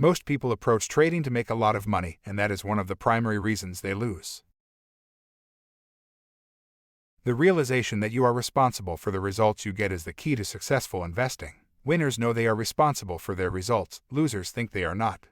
Most people approach trading to make a lot of money, and that is one of the primary reasons they lose. The realization that you are responsible for the results you get is the key to successful investing. Winners know they are responsible for their results, losers think they are not.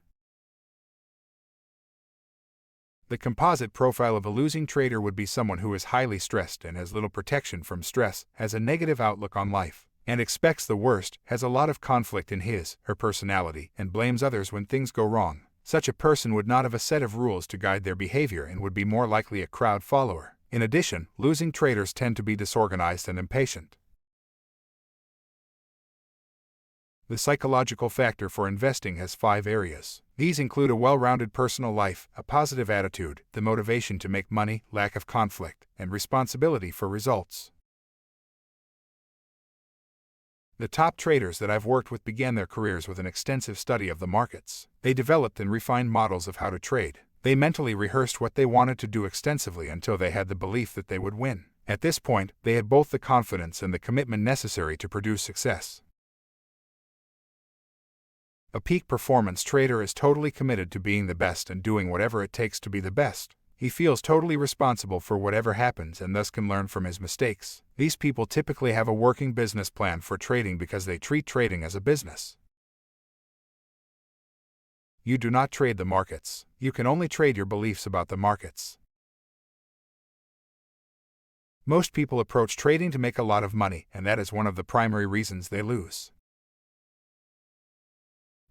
The composite profile of a losing trader would be someone who is highly stressed and has little protection from stress, has a negative outlook on life, and expects the worst, has a lot of conflict in his/her personality, and blames others when things go wrong. Such a person would not have a set of rules to guide their behavior and would be more likely a crowd follower. In addition, losing traders tend to be disorganized and impatient. The psychological factor for investing has 5 areas. These include a well-rounded personal life, a positive attitude, the motivation to make money, lack of conflict, and responsibility for results. The top traders that I've worked with began their careers with an extensive study of the markets. They developed and refined models of how to trade. They mentally rehearsed what they wanted to do extensively until they had the belief that they would win. At this point, they had both the confidence and the commitment necessary to produce success. A peak performance trader is totally committed to being the best and doing whatever it takes to be the best. He feels totally responsible for whatever happens and thus can learn from his mistakes. These people typically have a working business plan for trading because they treat trading as a business. You do not trade the markets. You can only trade your beliefs about the markets. Most people approach trading to make a lot of money, and that is one of the primary reasons they lose.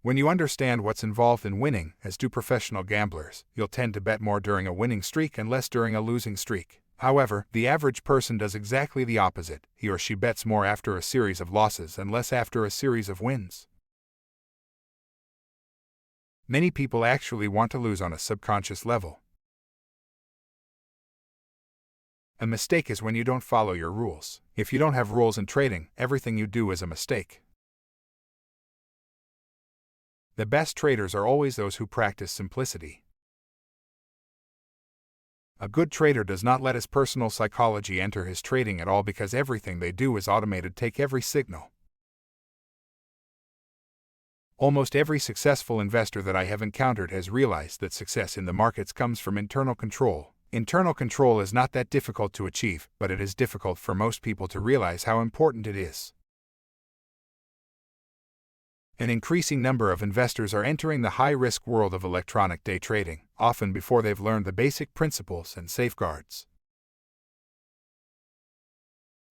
When you understand what's involved in winning, as do professional gamblers, you'll tend to bet more during a winning streak and less during a losing streak. However, the average person does exactly the opposite. He or she bets more after a series of losses and less after a series of wins. Many people actually want to lose on a subconscious level. A mistake is when you don't follow your rules. If you don't have rules in trading, everything you do is a mistake. The best traders are always those who practice simplicity. A good trader does not let his personal psychology enter his trading at all because everything they do is automated. Take every signal. Almost every successful investor that I have encountered has realized that success in the markets comes from internal control. Internal control is not that difficult to achieve, but it is difficult for most people to realize how important it is. An increasing number of investors are entering the high-risk world of electronic day trading, often before they've learned the basic principles and safeguards.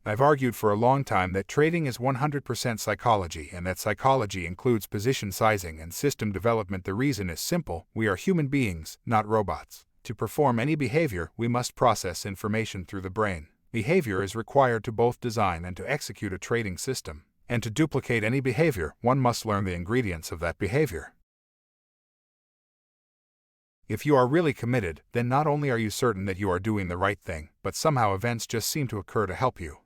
I've argued for a long time that trading is 100% psychology and that psychology includes position sizing and system development. The reason is simple: we are human beings, not robots. To perform any behavior, we must process information through the brain. Behavior is required to both design and to execute a trading system. And to duplicate any behavior, one must learn the ingredients of that behavior. If you are really committed, then not only are you certain that you are doing the right thing, but somehow events just seem to occur to help you.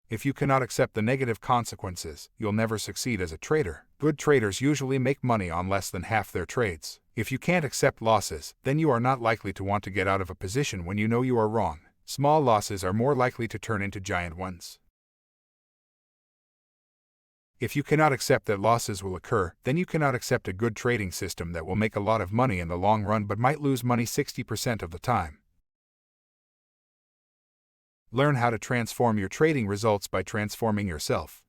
If you cannot accept the negative consequences, you'll never succeed as a trader. Good traders usually make money on less than half their trades. If you can't accept losses, then you are not likely to want to get out of a position when you know you are wrong. Small losses are more likely to turn into giant ones. If you cannot accept that losses will occur, then you cannot accept a good trading system that will make a lot of money in the long run but might lose money 60% of the time. Learn how to transform your trading results by transforming yourself.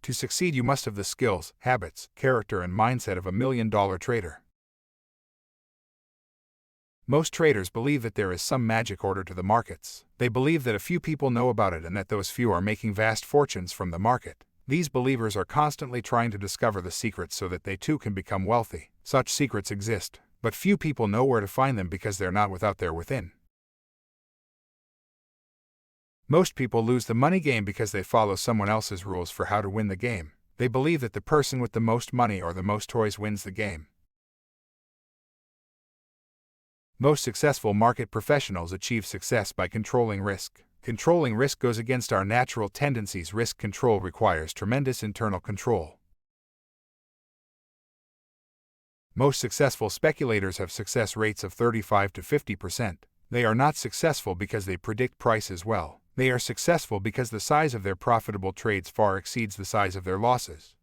To succeed, you must have the skills, habits, character, and mindset of a million-dollar trader. Most traders believe that there is some magic order to the markets. They believe that a few people know about it and that those few are making vast fortunes from the market. These believers are constantly trying to discover the secrets so that they too can become wealthy. Such secrets exist, but few people know where to find them because they're not without their within. Most people lose the money game because they follow someone else's rules for how to win the game. They believe that the person with the most money or the most toys wins the game. Most successful market professionals achieve success by controlling risk. Controlling risk goes against our natural tendencies. Risk control requires tremendous internal control. Most successful speculators have success rates of 35 to 50%. They are not successful because they predict prices well. They are successful because the size of their profitable trades far exceeds the size of their losses.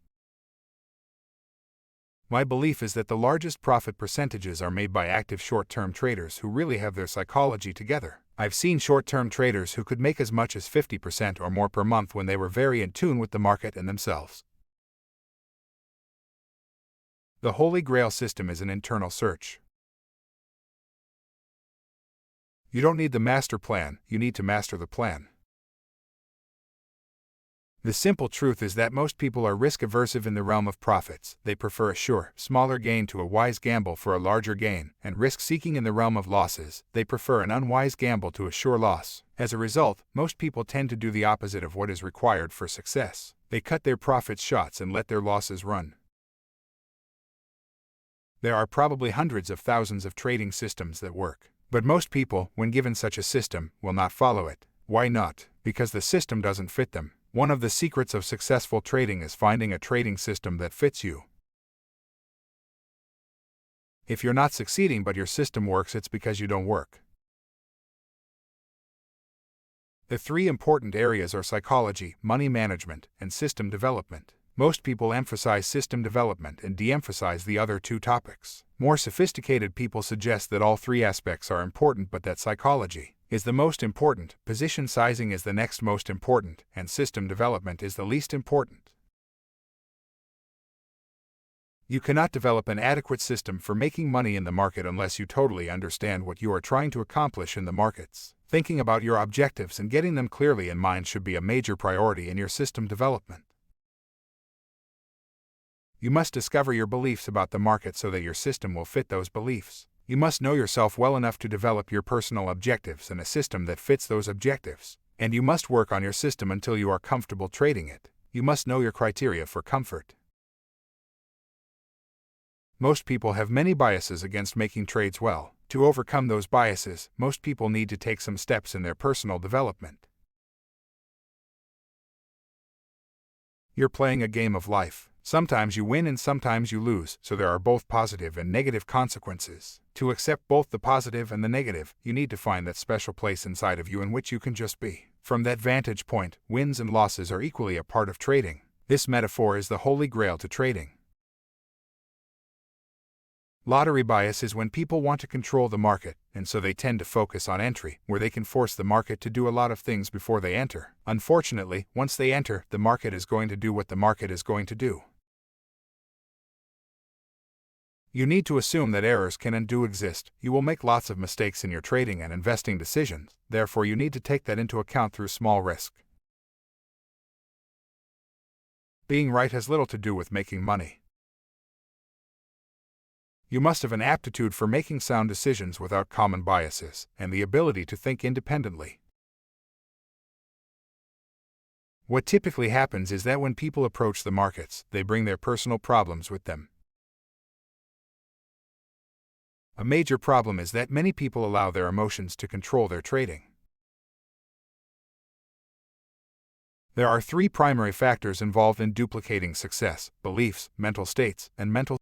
My belief is that the largest profit percentages are made by active short-term traders who really have their psychology together. I've seen short-term traders who could make as much as 50% or more per month when they were very in tune with the market and themselves. The Holy Grail system is an internal search. You don't need the master plan, you need to master the plan. The simple truth is that most people are risk-aversive in the realm of profits. They prefer a sure, smaller gain to a wise gamble for a larger gain, and risk-seeking in the realm of losses. They prefer an unwise gamble to a sure loss. As a result, most people tend to do the opposite of what is required for success. They cut their profits shots and let their losses run. There are probably hundreds of thousands of trading systems that work. But most people, when given such a system, will not follow it. Why not? Because the system doesn't fit them. One of the secrets of successful trading is finding a trading system that fits you. If you're not succeeding but your system works, it's because you don't work. The three important areas are psychology, money management, and system development. Most people emphasize system development and de-emphasize the other two topics. More sophisticated people suggest that all three aspects are important but that psychology is the most important, position sizing is the next most important, and system development is the least important. You cannot develop an adequate system for making money in the market unless you totally understand what you are trying to accomplish in the markets. Thinking about your objectives and getting them clearly in mind should be a major priority in your system development. You must discover your beliefs about the market so that your system will fit those beliefs. You must know yourself well enough to develop your personal objectives and a system that fits those objectives. And you must work on your system until you are comfortable trading it. You must know your criteria for comfort. Most people have many biases against making trades well. To overcome those biases, most people need to take some steps in their personal development. You're playing a game of life. Sometimes you win and sometimes you lose, so there are both positive and negative consequences. To accept both the positive and the negative, you need to find that special place inside of you in which you can just be. From that vantage point, wins and losses are equally a part of trading. This metaphor is the holy grail to trading. Lottery bias is when people want to control the market, and so they tend to focus on entry, where they can force the market to do a lot of things before they enter. Unfortunately, once they enter, the market is going to do what the market is going to do. You need to assume that errors can and do exist. You will make lots of mistakes in your trading and investing decisions, therefore you need to take that into account through small risk. Being right has little to do with making money. You must have an aptitude for making sound decisions without common biases, and the ability to think independently. What typically happens is that when people approach the markets, they bring their personal problems with them. A major problem is that many people allow their emotions to control their trading. There are three primary factors involved in duplicating success: beliefs, mental states, and mental